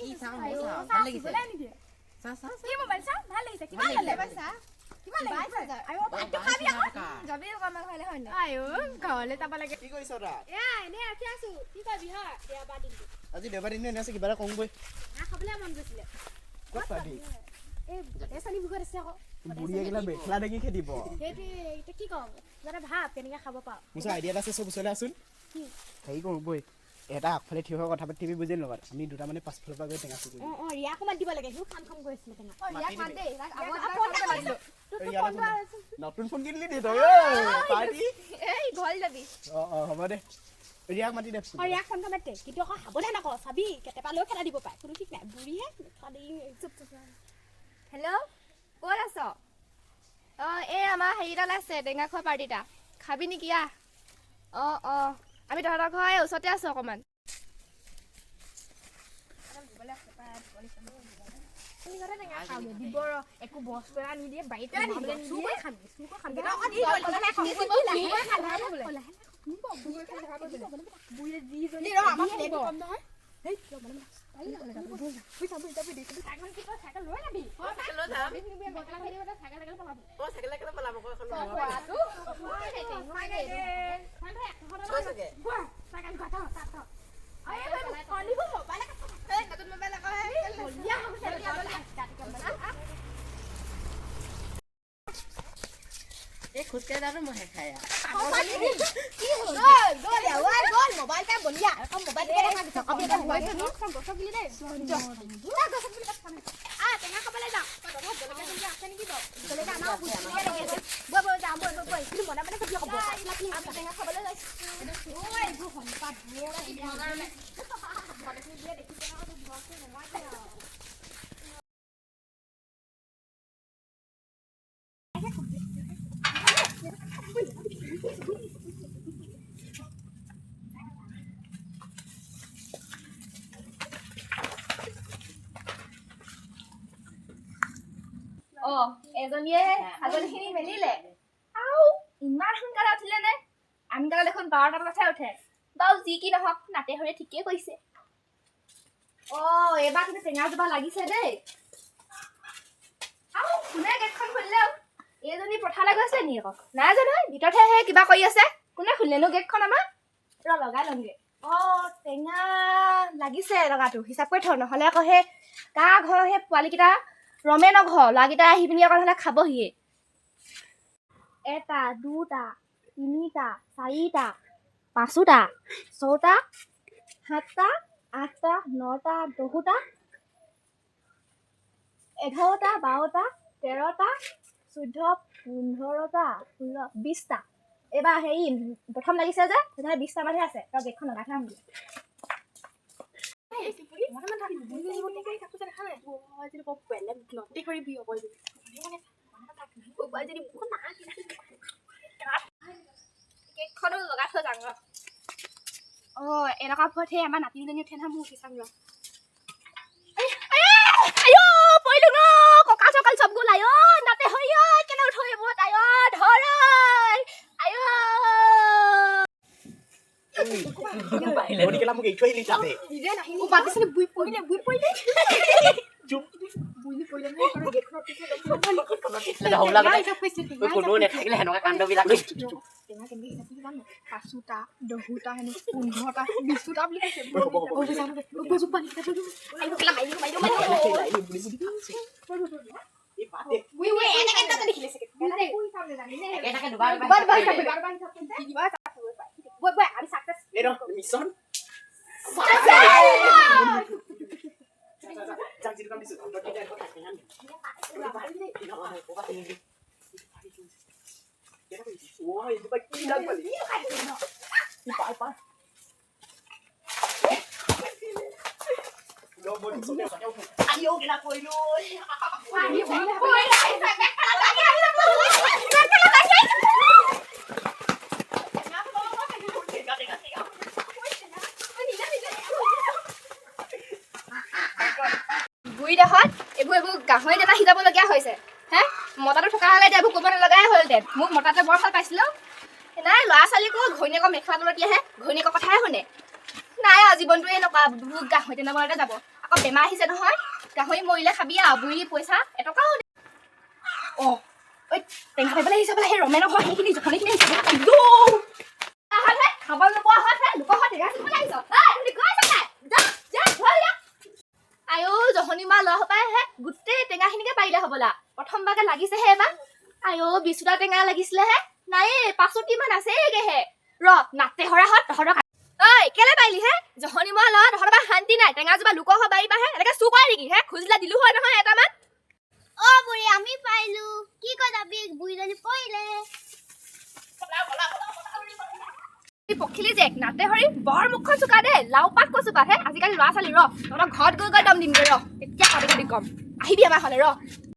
ই চাও ভাল লাগিছে চা চা কি মোবাইল চা ভাল লাগিছে কিমান ললে চা কিমান লাগিছে আয়ো ভাতটো খাবি আকৌ যাবি কামা খালে হয় না আয়ো ঘৰলে যাব লাগে কি কৰিছ ৰা এনে ৰাখি আছো কি কৰিবি হয় দেওবাৰ দিনটো আজি দেওবাৰ দিন এনে আছে কিবা এটা কম গৈ খাবলৈ মন গৈছিলে ক'ত পাবি এই দেশানি বিঘত আছে আকৌ বুঢ়ী এগিলা বেখলা দেখি খেদিব সেইটো এতিয়া কি কম যাতে ভাব কেনেকৈ খাব পাওঁ মোৰ আইডিয়া এটা আছে চব ওচৰলৈ আছোন হেৰি কৰোঁ বৈ এটা আগফালে থিয় হৈ কথা পাতিবি বুজি লগত আমি দুটা মানে পাছফালৰ পৰা গৈ টেঙা চুকৰি ৰিয়াকো মাত দিব লাগে সিও খাম খাম কৰি আছিলে টেঙা ৰিয়াক মাত দেই নতুন ফোন কিনিলি দে তই পাৰ্টি এই ঘৰ যাবি হ'ব দে ৰিয়াক মাতি দে ৰিয়াক ফোন মাতে কিন্তু আকৌ সাৱধান আকৌ চাবি কেতিয়াবা লৈ খেলা দিব পাৰে কোনো ঠিক নাই বুঢ়ীহে হেল্ল' ক'ত আছ এই আমাৰ হেৰিডাল আছে টেঙা খোৱা পাৰ্টিটা খাবি নেকি আমি তহঁতৰ ঘৰৰ ওচৰতে আছোঁ অকণমান একো বস্তু এটা নিদিয়ে বাৰীত খোজকাঢ়ি যাওঁতে মই খাই এজনীয়ে ছাগলীখিনি মেলিলে আৰু ইমান সোনকালে উঠিলে নে আমি তাকে দেখোন 12টা বজাতহে উঠে বাৰু যি কি নহওক নাতে হৰে ঠিকেই কৈছে এইবাৰ কিন্তু টেঙা জোপা লাগিছে দেই আৰু কোনে গেটখন খুলিলে এইজনী পথাৰলৈ গৈছে নি আকৌ নাই জানো ভিতৰতহে সেই কিবা কৰি আছে কোনে খুলিলেনো গেটখন আমাৰ লগাই লওঁগে টেঙা লাগিছে লগাটো হিচাপ কৰি থওঁ নহ'লে আকৌ সেই কা ঘৰ সেই পোৱালীকেইটা ৰমে নঘৰ ল'ৰাকেইটা আহি পিনি আকৌ নহ'লে খাবহিয়ে 1 2 3 4 5টা 6টা 7টা 8টা 9টা 10টা 11টা 12টা 13টা 14 15টা 16 20টা এইবাৰ হেৰি প্ৰথম লাগিছে যে তেনেহ'লে 20টা মানহে আছে তই গেটখন লগাই থৈ আহিবি কেকখনো লগাই থৈ যাওঁ এনেকুৱা ভূত সেই আমাৰ নাতিনীজনী উঠে নহয় মোৰ উঠি চাম পৰিলো ন কঁকাল চকাল চব গ'ল নাতে হৈ কেনে উঠৈ বহুত ধৰ মোক এই থৈ আহিলি তাতে কোনো নেথাকিলে সেনেকুৱা কাণ্ডবিলাক 5টা 10টা 15টা 20টা বুলি বুঢ়ীডোখৰত এইবোৰ গাহৰি দানা সিজাবলগীয়া হৈছে হে মতাটো থকা হ'লে এতিয়া এইবোৰ ক'ব নলগাই হ'লহেঁতেন মোক মতাটোৱে বৰ ভাল পাইছিলোঁ নাই ল'ৰা ছোৱালীকো ঘৈণীয়েকৰ মেখেলা তলত দিয়াহে ঘৈণীয়েকৰ কথাহে শুনে নাই আৰু জীৱনটোৱে এনেকুৱা গাহৰি দানা বনাতে যাব আকৌ আকৌ বেমাৰ আহিছে নহয় গাহৰি মৰিলে খাবি আৰু বুঢ়ী পইচা এটকাও অ ঐ টেঙা পাবলৈ আহিছে বোলে সেই ৰমেনৰ ঘৰ সেইখিনি জখনিখিনি খাব নোপোৱা হয় লোকৰ ঘৰত টেঙা চিঙিবলৈ আহিছ আয়ো জহনি মা লোৱা সোপাই হে গোটেই টেঙাখিনিকে পাৰিলে হ'বলা প্ৰথমবাৰকে লাগিছেহে এবাৰ আয়ো 20টা টেঙা লাগিছিলেহে নাই 5টি মান আছেগেহে ৰ নাতে হৰাহত তহঁতক ঐ কেলে পাৰিলি হে জহনি মা লোৱা তহঁতৰ পৰা শান্তি নাই টেঙাজোপা লোকৰ ঘৰ বাৰীবাহে এনেকে চুৰ কৰে নেকি হে খুজিলে দিলো হয় নহয় এটামান অ বুঢ়ী আমি পাইলো কি কৈ যাবি বুঢ়ীজনী পৰিলে পখিলি যে নাতে হৰি বৰ মুখখন চুকা দে লাও পাত কচুপাত হে আজিকালি ল'ৰা ছোৱালী ৰ তহঁতৰ ঘৰত গৈ দম দিমগে ৰ এতিয়া কাটি কাটি কম আহিবি আমাৰ ঘৰলে ৰ